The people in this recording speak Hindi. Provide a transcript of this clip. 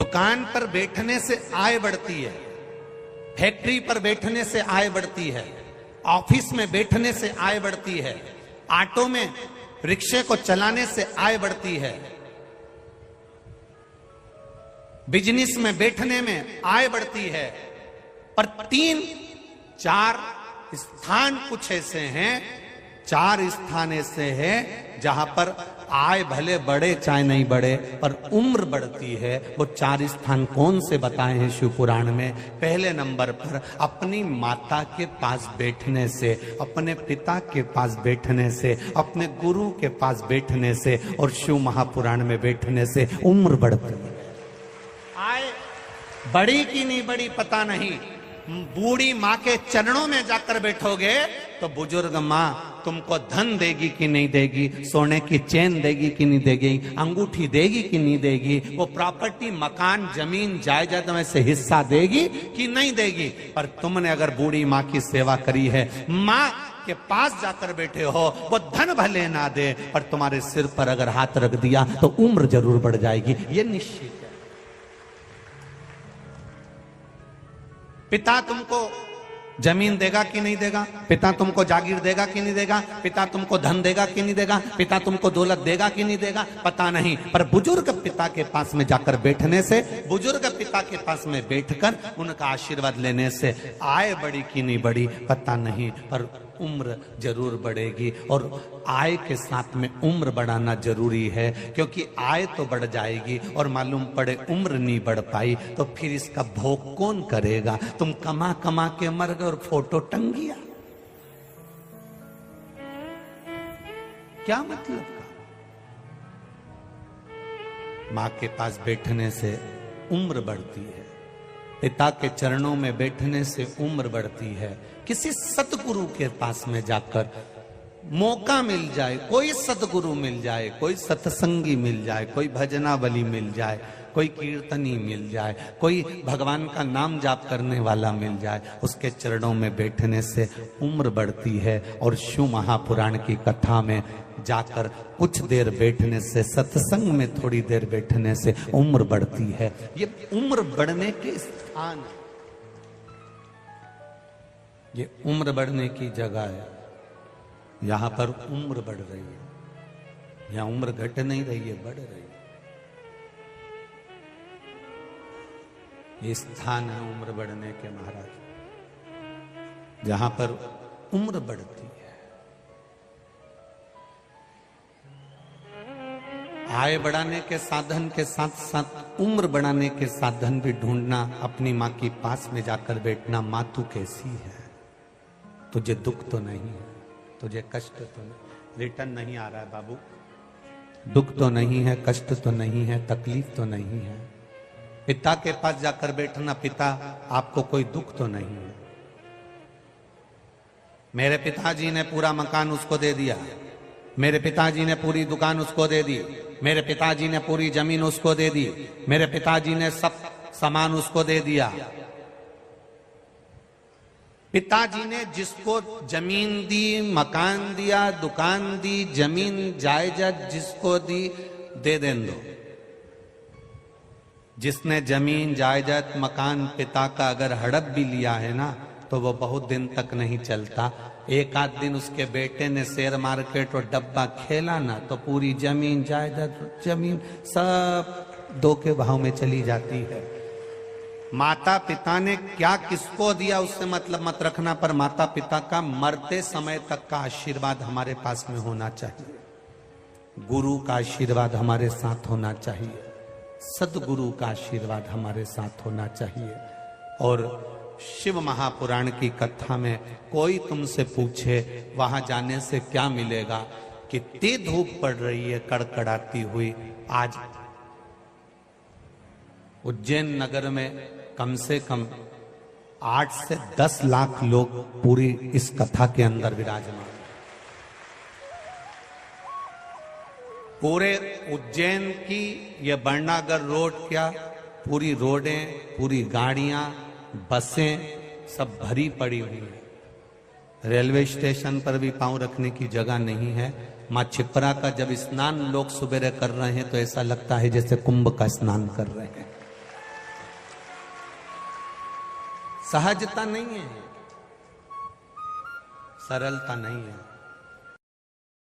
दुकान पर बैठने से आय बढ़ती है, फैक्ट्री पर बैठने से आय बढ़ती है, ऑफिस में बैठने से आय बढ़ती है, ऑटो में रिक्शे को चलाने से आय बढ़ती है, बिजनेस में बैठने में आय बढ़ती है। पर 3-4 स्थान कुछ ऐसे हैं, 4 स्थान ऐसे हैं जहां पर आय भले बढ़े चाहे नहीं बढ़े पर उम्र बढ़ती है। वो 4 स्थान कौन से बताए हैं शिव पुराण में? पहले नंबर पर अपनी माता के पास बैठने से, अपने पिता के पास बैठने से, अपने गुरु के पास बैठने से और शिव महापुराण में बैठने से उम्र बढ़ती है। आय बड़ी की नहीं बड़ी पता नहीं, बूढ़ी माँ के चरणों में जाकर बैठोगे तो बुजुर्ग माँ तुमको धन देगी कि नहीं देगी, सोने की चेन देगी कि नहीं देगी, अंगूठी देगी कि नहीं देगी, वो प्रॉपर्टी मकान जमीन जायदाद में से हिस्सा देगी कि नहीं देगी। पर तुमने अगर बूढ़ी माँ की सेवा करी है, माँ के पास जाकर बैठे हो, वो धन भले ना दे पर तुम्हारे सिर पर अगर हाथ रख दिया तो उम्र जरूर बढ़ जाएगी, ये निश्चित है। पिता तुमको जमीन देगा कि नहीं देगा, पिता तुमको जागीर देगा कि नहीं देगा, पिता तुमको धन देगा कि नहीं देगा, पिता तुमको दौलत देगा कि नहीं देगा, पता नहीं। पर बुजुर्ग पिता के पास में जाकर बैठने से, बुजुर्ग पिता के पास में बैठकर उनका आशीर्वाद लेने से आय बढ़ी कि नहीं बढ़ी पता नहीं, पर उम्र जरूर बढ़ेगी। और आय के साथ में उम्र बढ़ाना जरूरी है, क्योंकि आय तो बढ़ जाएगी और मालूम पड़े उम्र नहीं बढ़ पाई तो फिर इसका भोग कौन करेगा? तुम कमा कमा के मर गए और फोटो टंग गया, क्या मतलब का? मां के पास बैठने से उम्र बढ़ती है, पिता के चरणों में बैठने से उम्र बढ़ती है। किसी सतगुरु के पास में जाकर मौका मिल जाए, कोई सतगुरु मिल जाए, कोई सत्संगी मिल जाए, कोई भजनावली मिल जाए, कोई कीर्तनी मिल जाए, कोई भगवान का नाम जाप करने वाला मिल जाए, उसके चरणों में बैठने से उम्र बढ़ती है। और शिव महापुराण की कथा में जाकर कुछ देर बैठने से, सत्संग में थोड़ी देर बैठने से उम्र बढ़ती है। ये उम्र बढ़ने के स्थान, ये उम्र बढ़ने की जगह है। यहां पर उम्र बढ़ रही है, यहां उम्र घट नहीं रही है, बढ़ रही है। ये स्थान है उम्र बढ़ने के महाराज, जहां पर उम्र बढ़ती है। आय बढ़ाने के साधन के साथ साथ उम्र बढ़ाने के साधन भी ढूंढना, अपनी मां के पास में जाकर बैठना। मां तू कैसी है? तुझे दुख तो नहीं है, तुझे कष्ट तो नहीं, रिटर्न नहीं आ रहा है बाबू, दुख तो नहीं है, कष्ट तो नहीं है, तकलीफ तो नहीं है। पिता के पास जाकर बैठना, पिता आपको कोई दुख तो नहीं है? मेरे पिताजी ने पूरा मकान उसको दे दिया, मेरे पिताजी ने पूरी दुकान उसको दे दी, मेरे पिताजी ने पूरी जमीन उसको दे दी, मेरे पिताजी ने सब सामान उसको दे दिया। पिताजी ने जिसको जमीन दी, मकान दिया, दुकान दी, जमीन जायदाद जिसको दी, दे देन दो। जिसने जमीन जायदाद मकान पिता का अगर हड़प भी लिया है ना, तो वो बहुत दिन तक नहीं चलता। एक आध दिन उसके बेटे ने शेयर मार्केट और डब्बा खेला ना, तो पूरी जमीन जायदाद जमीन सब 2 के भाव में चली जाती है। माता पिता ने क्या किसको दिया उससे मतलब मत रखना, पर माता पिता का मरते समय तक का आशीर्वाद हमारे पास में होना चाहिए। गुरु का आशीर्वाद हमारे साथ होना चाहिए, सदगुरु का आशीर्वाद हमारे साथ होना चाहिए। और शिव महापुराण की कथा में कोई तुमसे पूछे वहां जाने से क्या मिलेगा, कितनी धूप पड़ रही है कड़कड़ाती हुई। आज उज्जैन नगर में कम से कम 8 से 10 लाख लोग पूरी इस कथा के अंदर विराजमान। पूरे उज्जैन की ये बरनागर रोड, क्या पूरी रोडें, पूरी गाड़ियां, बसें सब भरी पड़ी हुई है। रेलवे स्टेशन पर भी पांव रखने की जगह नहीं है। माँ छिपरा का जब स्नान लोग सुबह कर रहे हैं तो ऐसा लगता है जैसे कुंभ का स्नान कर रहे हैं। सहजता नहीं है, सरलता नहीं है।